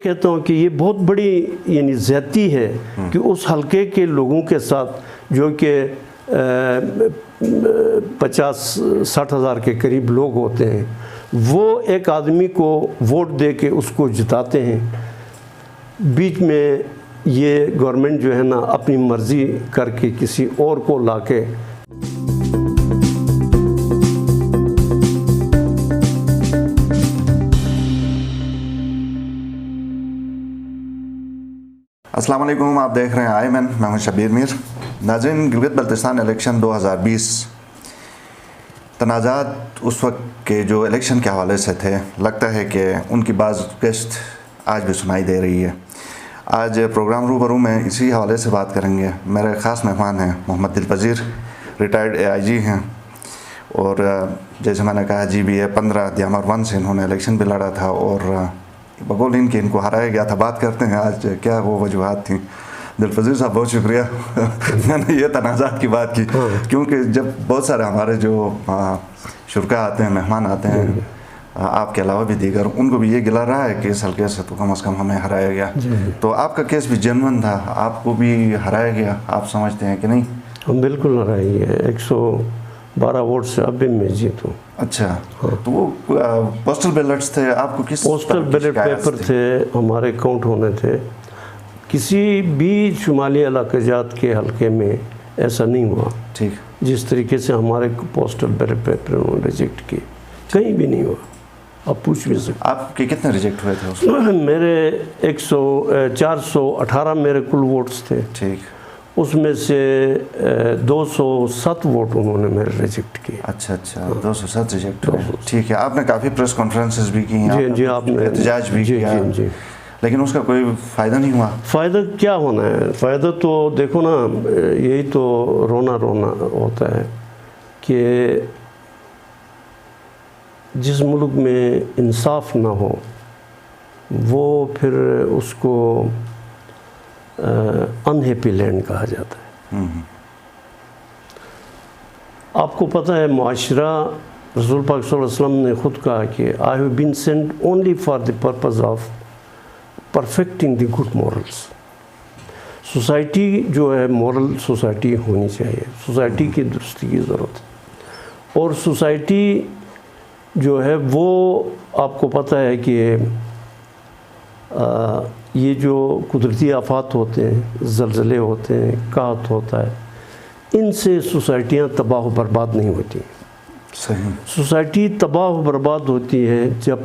کہتا ہوں کہ یہ بہت بڑی یعنی زیادتی ہے کہ اس حلقے کے لوگوں کے ساتھ جو کہ 50-60 ہزار کے قریب لوگ ہوتے ہیں، وہ ایک آدمی کو ووٹ دے کے اس کو جتاتے ہیں، بیچ میں یہ گورنمنٹ جو ہے نا اپنی مرضی کر کے کسی اور کو لا کے السلام علیکم، آپ دیکھ رہے ہیں آئی مین، میں ہوں شبیر میر۔ ناظرین، گلگت بلتستان الیکشن 2020 تنازعات اس وقت کے جو الیکشن کے حوالے سے تھے، لگتا ہے کہ ان کی بعض قسط آج بھی سنائی دے رہی ہے۔ آج پروگرام روبرو میں اسی حوالے سے بات کریں گے۔ میرے خاص مہمان ہیں محمد دلپذیر، ریٹائرڈ AIG ہیں، اور جیسے میں نے کہا جی بھی ہے 15 دیامار 1 سے انہوں نے الیکشن بھی لڑا تھا، اور بقول ان کے ان کو ہرایا گیا تھا۔ بات کرتے ہیں آج کیا وہ وجوہات تھیں۔ دلپذیر صاحب بہت شکریہ، میں نے یہ تنازعات کی بات کی کیونکہ جب بہت سارے ہمارے جو شرکا آتے ہیں، مہمان آتے ہیں آپ کے علاوہ بھی دیگر، ان کو بھی یہ گلا رہا ہے کہ اس حلقے سے تو کم از کم ہمیں ہرایا گیا۔ تو آپ کا کیس بھی جنون تھا، آپ کو بھی ہرایا گیا، آپ سمجھتے ہیں کہ نہیں؟ ہم بالکل ہرائیں گے، 112 ووٹ سے اب بھی میں جیتوں۔ اچھا، تو وہ پوسٹل بیلٹس تھے، آپ کو کس پوسٹل بیلٹ پیپر تھے ہمارے کاؤنٹ ہونے تھے۔ کسی بھی شمالی علاقہ جات کے حلقے میں ایسا نہیں ہوا ٹھیک جس طریقے سے ہمارے پوسٹل بیلٹ پیپر انہوں نے ریجیکٹ کیے، کہیں بھی نہیں ہوا۔ آپ پوچھ بھی سکتے۔ آپ کے کتنے ریجیکٹ ہوئے تھے اس میں؟ میرے 418 میرے کل ووٹس تھے، ٹھیک، اس میں سے 207 ووٹ انہوں نے میرے ریجیکٹ کیے۔ اچھا 207 ریجیکٹ ہوئے، ٹھیک ہے۔ آپ نے کافی پریس کانفرنسز بھی کی ہیں، جی آپ نے احتجاج بھی کیا، جی، لیکن اس کا کوئی فائدہ نہیں ہوا۔ فائدہ کیا ہونا ہے؟ فائدہ تو دیکھو نا، یہی تو رونا ہوتا ہے کہ جس ملک میں انصاف نہ ہو وہ پھر اس کو انہیپی لینڈ کہا جاتا ہے۔ آپ کو پتہ ہے معاشرہ، رسول پاک صلی اللہ علیہ وسلم نے خود کہا کہ I have been sent only for the purpose of perfecting the good morals۔ Society جو ہے مورل سوسائٹی ہونی چاہیے، سوسائٹی کی درستی کی ضرورت ہے، اور سوسائٹی جو ہے وہ آپ کو پتہ ہے کہ یہ جو قدرتی آفات ہوتے ہیں، زلزلے ہوتے ہیں، قحط ہوتا ہے، ان سے سوسائٹیاں تباہ و برباد نہیں ہوتی۔ صحیح، سوسائٹی تباہ و برباد ہوتی ہے جب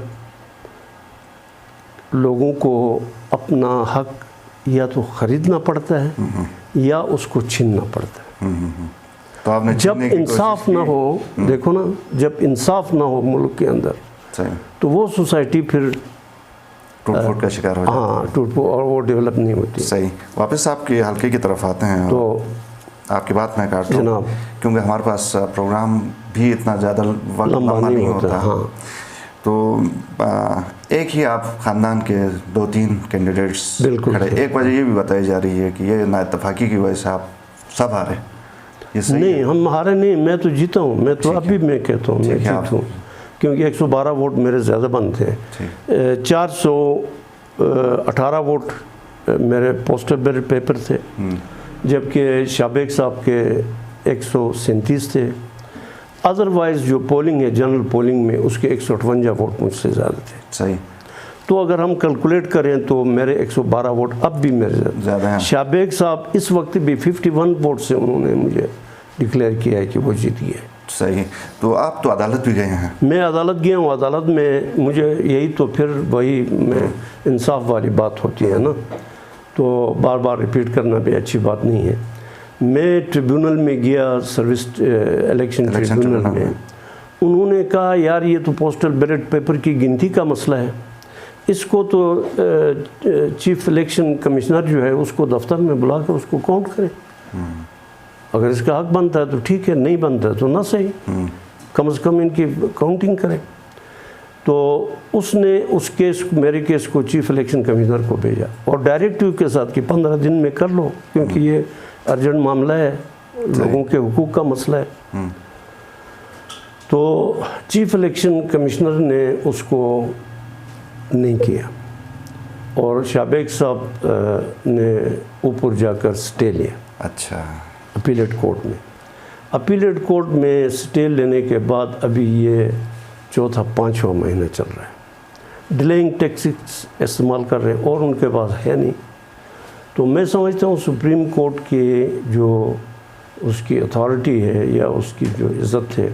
لوگوں کو اپنا حق یا تو خریدنا پڑتا ہے یا اس کو چھیننا پڑتا ہے۔ تو آپ نے جب انصاف نہ ہو، دیکھو نا، جب انصاف نہ ہو ملک کے اندر تو وہ سوسائٹی پھر ٹوٹ پھوٹ کا شکار ہو جاتا ہے۔ ہاں، ٹوٹ پھوٹ، اور وہ ڈیولپ نہیں ہوتی۔ صحیح، واپس آپ کے حلقے کی طرف آتے ہیں، تو آپ کی بات میں کاٹ رہا ہوں کیونکہ ہمارے پاس پروگرام بھی اتنا زیادہ وقت لمبا نہیں ہوتا۔ تو ایک ہی آپ خاندان کے 2-3 کینڈیڈیٹس کھڑے، ایک وجہ یہ بھی بتائی جا رہی ہے کہ یہ نا اتفاقی کی وجہ سے آپ سب ہارے۔ نہیں، ہم ہارے نہیں، میں تو جیتا ہوں، میں تو ابھی میں کہتا ہوں میں جیتوں، کیونکہ 112 ووٹ میرے زیادہ بنتے ہیں۔ 418 ووٹ میرے پوسٹل بیلٹ پیپر تھے، جبکہ شابیک صاحب کے 137 تھے۔ ادروائز جو پولنگ ہے، جنرل پولنگ میں، اس کے 158 ووٹ مجھ سے زیادہ تھے۔ صحیح، تو اگر ہم کیلکولیٹ کریں تو میرے 112 ووٹ اب بھی میرے زیادہ ہیں۔ شابیک صاحب اس وقت بھی 51 ووٹ سے انہوں نے مجھے ڈکلیئر کیا ہے کہ وہ جیت گئے۔ صحیح، تو آپ تو عدالت بھی گئے ہیں؟ میں عدالت گیا ہوں، عدالت میں مجھے یہی تو پھر وہی میں انصاف والی بات ہوتی ہے نا، تو بار بار ریپیٹ کرنا بھی اچھی بات نہیں ہے۔ میں ٹریبیونل میں گیا، سروس الیکشن ٹریبیونل میں، انہوں نے کہا یار یہ تو پوسٹل بیلٹ پیپر کی گنتی کا مسئلہ ہے، اس کو تو چیف الیکشن کمشنر جو ہے اس کو دفتر میں بلا کر اس کو کاؤنٹ کرے، اگر اس کا حق بنتا ہے تو ٹھیک ہے، نہیں بنتا ہے تو نہ صحیح، کم از کم ان کی کاؤنٹنگ کرے۔ تو اس نے اس کیس، میرے کیس کو چیف الیکشن کمشنر کو بھیجا، اور ڈائریکٹیو کے ساتھ کہ 15 دن میں کر لو، کیونکہ یہ ارجنٹ معاملہ ہے، لوگوں کے حقوق کا مسئلہ ہے۔ تو چیف الیکشن کمشنر نے اس کو نہیں کیا، اور شابیک صاحب نے اوپر جا کر سٹے لیا اچھا اپیلیٹ کورٹ میں. اپیلیٹ کورٹ میں سٹے لینے کے بعد ابھی یہ چوتھا 5واں مہینہ چل رہا ہے. ڈیلینگ ٹیکٹکس استعمال کر رہے ہیں اور ان کے پاس ہے نہیں. تو میں سمجھتا ہوں سپریم کورٹ کی جو اس کی اتھارٹی ہے یا اس کی جو عزت ہے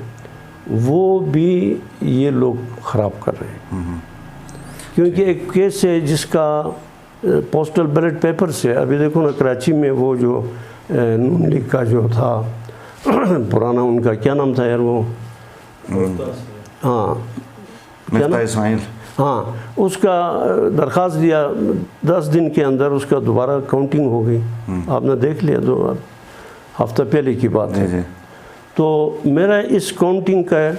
وہ بھی یہ لوگ خراب کر رہے ہیں. کیونکہ ایک کیس ہے جس کا پوسٹل بیلٹ پیپر سے ابھی دیکھو نا کراچی میں وہ جو نون لیگ کا جو تھا پرانا ان کا کیا نام تھا یار وہ ہاں مفتاح اسماعیل ہاں اس کا درخواست دیا 10 دن کے اندر اس کا دوبارہ کاؤنٹنگ ہو گئی. آپ نے دیکھ لیا 2 ہفتہ پہلے کی بات ہے. تو میرا اس کاؤنٹنگ کا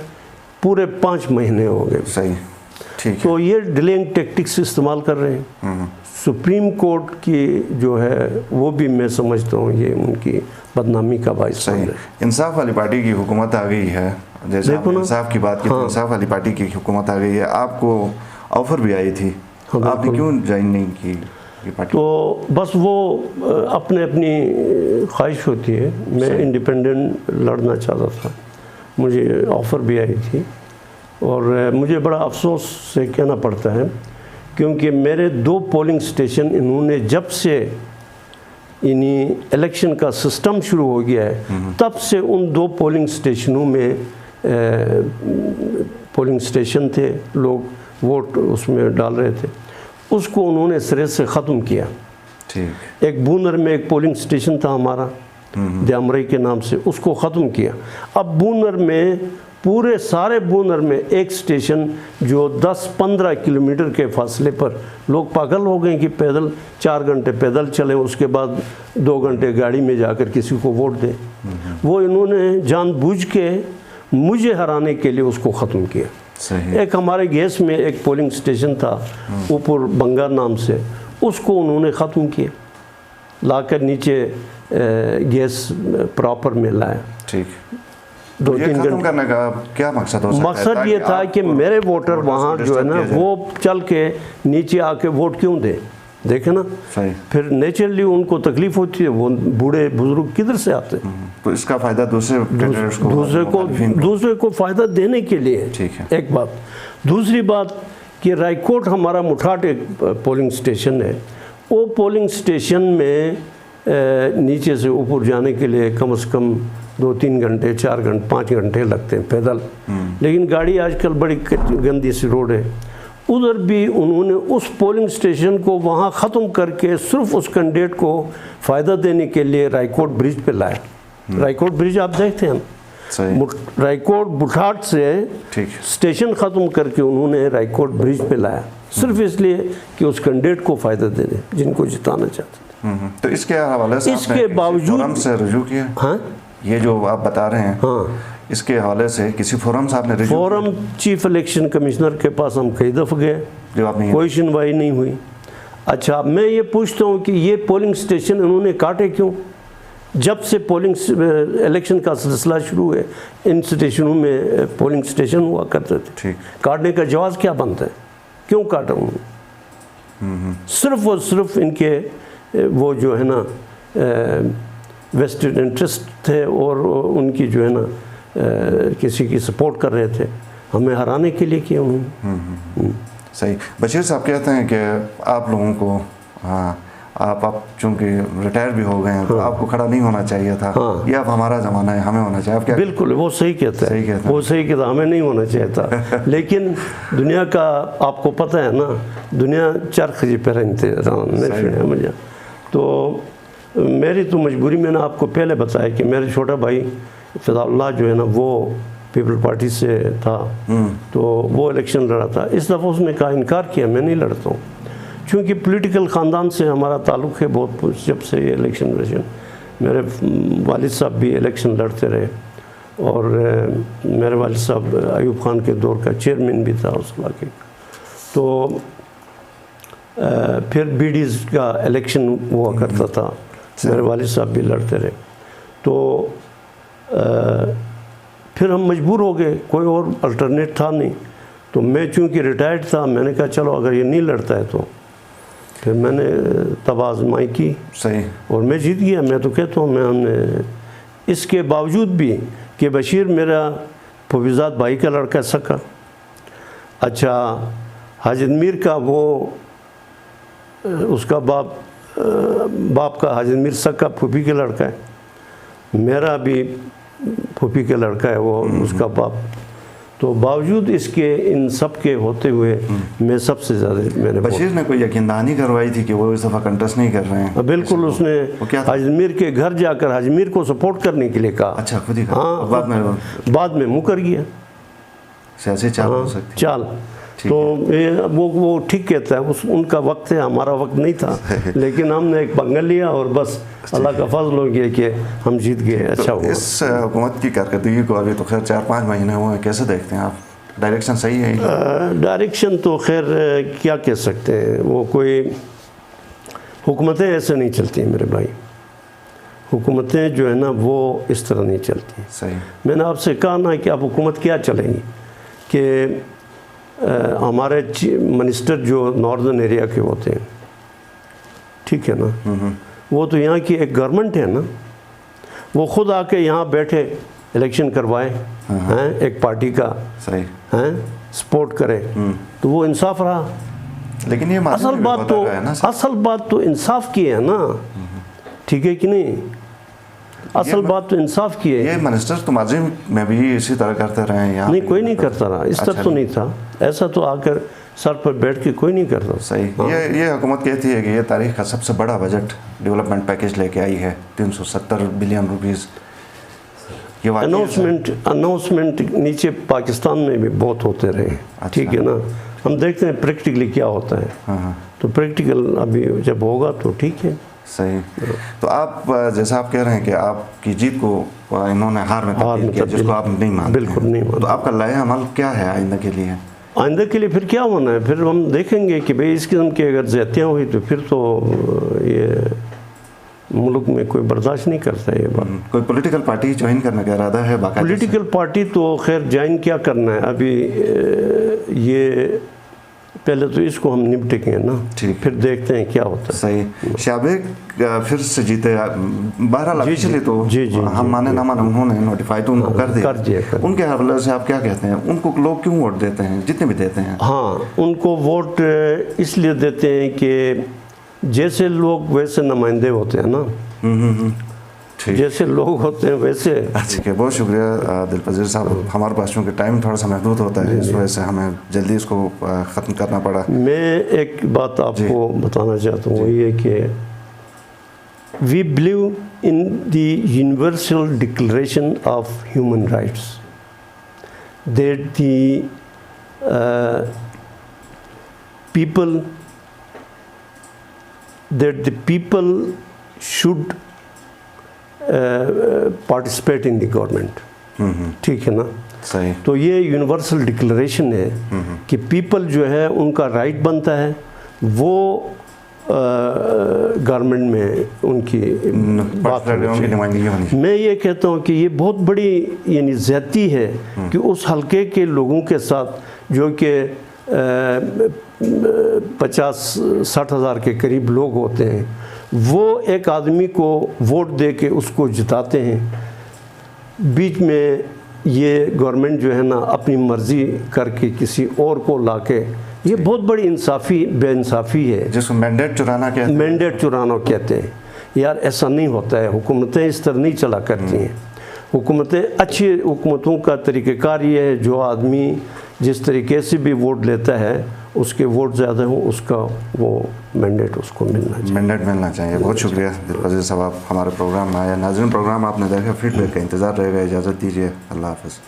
پورے 5 مہینے ہو گئے. صحیح ٹھیک. تو یہ ڈیلینگ ٹیکٹکس استعمال کر رہے ہیں. سپریم کورٹ کی جو ہے وہ بھی میں سمجھتا ہوں یہ ان کی بدنامی کا باعث ہے. انصاف والی پارٹی کی حکومت آ گئی ہے. جیسے آپ نے انصاف کی بات کی تو انصاف والی پارٹی کی حکومت آ گئی ہے. آپ کو آفر بھی آئی تھی, آپ نے کیوں جوائن نہیں کی یہ پارٹی؟ تو بس وہ اپنی خواہش ہوتی ہے. میں انڈیپینڈنٹ لڑنا چاہتا تھا, مجھے آفر بھی آئی تھی اور مجھے بڑا افسوس سے کہنا پڑتا ہے کیونکہ میرے 2 پولنگ سٹیشن انہوں نے جب سے یعنی الیکشن کا سسٹم شروع ہو گیا ہے تب سے ان 2 پولنگ سٹیشنوں میں پولنگ سٹیشن تھے, لوگ ووٹ اس میں ڈال رہے تھے, اس کو انہوں نے سرے سے ختم کیا. ایک بونر میں ایک پولنگ سٹیشن تھا ہمارا دیامرئی کے نام سے, اس کو ختم کیا. اب بونر میں پورے سارے بونر میں ایک سٹیشن جو 10-15 کلومیٹر کے فاصلے پر لوگ پاگل ہو گئے کہ پیدل 4 گھنٹے پیدل چلیں, اس کے بعد 2 گھنٹے گاڑی میں جا کر کسی کو ووٹ دیں. وہ انہوں نے جان بوجھ کے مجھے ہرانے کے لیے اس کو ختم کیا. ایک ہمارے گیس میں ایک پولنگ سٹیشن تھا اوپر بنگا نام سے, اس کو انہوں نے ختم کیا, لا کر نیچے گیس پراپر میں لایا. ٹھیک. 2-3 ختم کرنے کا کیا مقصد ہو سکتا ہے؟ مقصد یہ تھا کہ میرے ووٹر وہاں جو ہے نا وہ چل کے نیچے آ کے ووٹ کیوں دیں. دیکھیں نا پھر نیچرلی ان کو تکلیف ہوتی ہے, وہ بوڑھے بزرگ کدھر سے آتے ہیں. تو اس کا فائدہ دوسرے کو فائدہ دینے کے لیے. ایک بات. دوسری بات کہ رائی کوٹ ہمارا مٹھاٹ ایک پولنگ سٹیشن ہے, وہ پولنگ سٹیشن میں نیچے سے اوپر جانے کے لیے کم از کم 2-3 گھنٹے 4 گھنٹے 5 گھنٹے لگتے ہیں پیدل. لیکن گاڑی آج کل بڑی گندی سی روڈ ہے. ادھر بھی انہوں نے اس پولنگ سٹیشن کو وہاں ختم کر کے صرف اس کینڈیڈیٹ کو فائدہ دینے کے لیے رائی کوٹ برج پہ لایا. رائی کوٹ برج آپ دیکھتے ہیں, رائی کوٹ بٹھاٹ سے سٹیشن ختم کر کے انہوں نے رائی کوٹ برج پہ لایا صرف اس لیے کہ اس کینڈیڈیٹ کو فائدہ دے دیں جن کو جتانا چاہتے ہیں. تو اس کے حوالے سے اس کے باوجود سے رجوع کیا ہاں یہ جو آپ بتا رہے ہیں ہاں اس کے حوالے سے کسی فورم سے آپ نے رجوع فورم چیف الیکشن کمشنر کے پاس ہم کئی دفعہ گئے, کوئی سنوائی نہیں ہوئی. اچھا میں یہ پوچھتا ہوں کہ یہ پولنگ سٹیشن انہوں نے کاٹے کیوں؟ جب سے پولنگ الیکشن کا سلسلہ شروع ہے ان سٹیشنوں میں پولنگ سٹیشن ہوا کرتے تھے. کاٹنے کا جواز کیا بنتا ہے؟ کیوں کاٹا انہوں نے؟ صرف اور صرف ان کے وہ جو ہے نا ویسٹڈ انٹرسٹ تھے اور ان کی جو ہے نا کسی کی سپورٹ کر رہے تھے, ہمیں ہرانے کے لیے کیا انہوں نے. صحیح. بشیر صاحب کہتے ہیں کہ آپ لوگوں کو آپ چونکہ ریٹائر بھی ہو گئے ہیں تو آپ کو کھڑا نہیں ہونا چاہیے تھا, یہ اب ہمارا زمانہ ہے ہمیں ہونا چاہیے. بالکل وہ صحیح کہتا ہے, وہ صحیح کہتا ہے, ہمیں نہیں ہونا چاہیے تھا. لیکن دنیا کا آپ کو پتہ ہے نا, دنیا چرخ جی پہ رہتے مجھے. تو میری تو مجبوری, میں نے آپ کو پہلے بتایا کہ میرے چھوٹا بھائی فضاء اللہ جو ہے نا وہ پیپل پارٹی سے تھا, تو وہ الیکشن لڑا تھا. اس دفعہ اس نے کہا انکار کیا, میں نہیں لڑتا ہوں, چونکہ پولیٹیکل خاندان سے ہمارا تعلق ہے بہت. جب سے یہ الیکشن میرے والد صاحب بھی الیکشن لڑتے رہے اور میرے والد صاحب ایوب خان کے دور کا چیئرمین بھی تھا اس علاقے کا. تو پھر بی ڈیز کا الیکشن ہوا کرتا تھا, میرے والد صاحب بھی لڑتے رہے. تو پھر ہم مجبور ہو گئے, کوئی اور الٹرنیٹ تھا نہیں. تو میں چونکہ ریٹائرڈ تھا, میں نے کہا چلو اگر یہ نہیں لڑتا ہے پھر میں نے تب آزمائی کی صحیح. اور میں جیت گیا. میں تو کہتا ہوں میں نے اس کے باوجود بھی کہ بشیر میرا پھوپھیزاد بھائی کا لڑکا سکا. اچھا حاجی میر کا وہ اس کا باپ کا حاجی میر سکا پھوپھی کا لڑکا ہے. میرا بھی پھوپھی کا لڑکا ہے وہ اس کا باپ. تو باوجود اس کے ان سب کے ہوتے ہوئے میں سب سے زیادہ میں نے بشیر نے کوئی یقین دہانی کروائی تھی کہ وہ اس دفعہ کنٹیسٹ نہیں کر رہے ہیں؟ بالکل. اس نے حاجی میر کے گھر جا کر حاجی میر کو سپورٹ کرنے کے لیے کہا. اچھا خود ہی. ہاں بعد میں مکر گیا. سیاسی چال ہو سکتی چال. تو وہ ٹھیک کہتا ہے ان کا وقت ہے, ہمارا وقت نہیں تھا. لیکن ہم نے ایک پنگا لیا اور بس اللہ کا فضل ہو گیا کہ ہم جیت گئے. اچھا ہوا. اس حکومت کی کارکردگی کو ابھی تو خیر 4-5 مہینے ہوئے ہیں, کیسے دیکھتے ہیں آپ؟ ڈائریکشن صحیح ہے؟ ڈائریکشن تو خیر کیا کہہ سکتے ہیں, وہ کوئی حکومتیں ایسے نہیں چلتی ہیں میرے بھائی. حکومتیں جو ہے نا وہ اس طرح نہیں چلتی. صحیح. میں نے آپ سے کہا نا کہ اب حکومت کیا چلیں گی کہ ہمارے منسٹر جو ناردرن ایریا کے ہوتے ہیں, ٹھیک ہے نا, وہ تو یہاں کی ایک گورنمنٹ ہے نا, وہ خود آ کے یہاں بیٹھے الیکشن کروائے ایک پارٹی کا, صحیح, سپورٹ کرے, تو وہ انصاف رہا. لیکن یہ اصل بات تو انصاف کی ہے نا, ٹھیک ہے کہ نہیں؟ اصل بات تو انصاف کی ہے. یہ منسٹر تو ماضی میں بھی اسی طرح کرتے رہے ہیں؟ نہیں, کوئی نہیں کرتا رہا اس طرح تو نہیں تھا. ایسا تو آ کر سر پر بیٹھ کے کوئی نہیں کرتا. صحیح. یہ حکومت کہتی ہے کہ یہ تاریخ کا سب سے بڑا بجٹ ڈیولپمنٹ پیکیج لے کے آئی ہے, 370 بلین روپیز. اناؤنسمنٹ نیچے پاکستان میں بھی بہت ہوتے رہے, ٹھیک ہے نا. ہم دیکھتے ہیں پریکٹیکلی کیا ہوتا ہے. تو پریکٹیکل ابھی جب ہوگا تو ٹھیک ہے. صحیح. تو آپ جیسا آپ کہہ رہے ہیں کہ آپ کی جیت کو انہوں نے ہار میں تبدیل کیا, جس کو آپ نہیں مانتے. بالکل نہیں مانتے. تو آپ کا لائحہ عمل کیا ہے آئندہ کے لیے؟ آئندہ کے لیے پھر کیا ہونا ہے, پھر ہم دیکھیں گے کہ بھئی اس قسم کی اگر زیادتیاں ہوئی تو پھر تو یہ ملک میں کوئی برداشت نہیں کرتا ہے یہ بات. کوئی پولیٹیکل پارٹی جوائن کرنے کا ارادہ ہے باقاعدہ؟ پولیٹیکل پارٹی تو خیر جوائن کیا کرنا ہے ابھی, یہ پہلے تو اس کو ہم نپٹیں گے نا, پھر دیکھتے ہیں کیا ہوتا ہے. صحیح. شابق پھر سے جیتے, بہرحال آفیشلی تو ہم مانے نہ مانے انہوں نے نوٹیفائی تو ان کو کر دیا. ان کے حوالے سے آپ کیا کہتے ہیں, ان کو لوگ کیوں ووٹ دیتے ہیں جتنے بھی دیتے ہیں؟ ہاں, ان کو ووٹ اس لیے دیتے ہیں کہ جیسے لوگ ویسے نمائندے ہوتے ہیں نا, جیسے لوگ ہوتے ہیں ویسے. ٹھیک ہے, بہت شکریہ دلپذیر صاحب. ہمارے پاس چونکہ ٹائم تھوڑا سا محدود ہوتا ہے, اس وجہ سے ہمیں جلدی اس کو ختم کرنا پڑا. میں ایک بات آپ کو بتانا چاہتا ہوں, وہ یہ کہ we believe in the Universal Declaration of Human Rights that the people should participate in the government. ٹھیک ہے نا. صحیح. تو یہ یونیورسل ڈکلریشن ہے کہ پیپل جو ہے ان کا رائٹ بنتا ہے وہ گورنمنٹ میں ان کی بات ہونی. میں یہ کہتا ہوں کہ یہ بہت بڑی یعنی زیادتی ہے کہ اس حلقے کے لوگوں کے ساتھ جو کہ 50-60 ہزار کے قریب لوگ ہوتے ہیں, وہ ایک آدمی کو ووٹ دے کے اس کو جتاتے ہیں, بیچ میں یہ گورنمنٹ جو ہے نا اپنی مرضی کر کے کسی اور کو لا کے, یہ بہت بڑی بے انصافی ہے. جس کو مینڈیٹ چرانا کہتے ہیں. مینڈیٹ چرانا کہتے ہیں. یار ایسا نہیں ہوتا ہے, حکومتیں اس طرح نہیں چلا کرتی ہیں. حکومتیں اچھی حکومتوں کا طریقہ کار یہ ہے, جو آدمی جس طریقے سے بھی ووٹ لیتا ہے اس کے ووٹ زیادہ ہوں, اس کا وہ مینڈیٹ اس کو ملنا چاہیے. بہت شکریہ دلپذیر صاحب, آپ ہمارے پروگرام میں آئے. ناظرین, پروگرام آپ نے دیکھا, فیڈ بیک کا انتظار رہے گا. اجازت دیجیے, اللہ حافظ.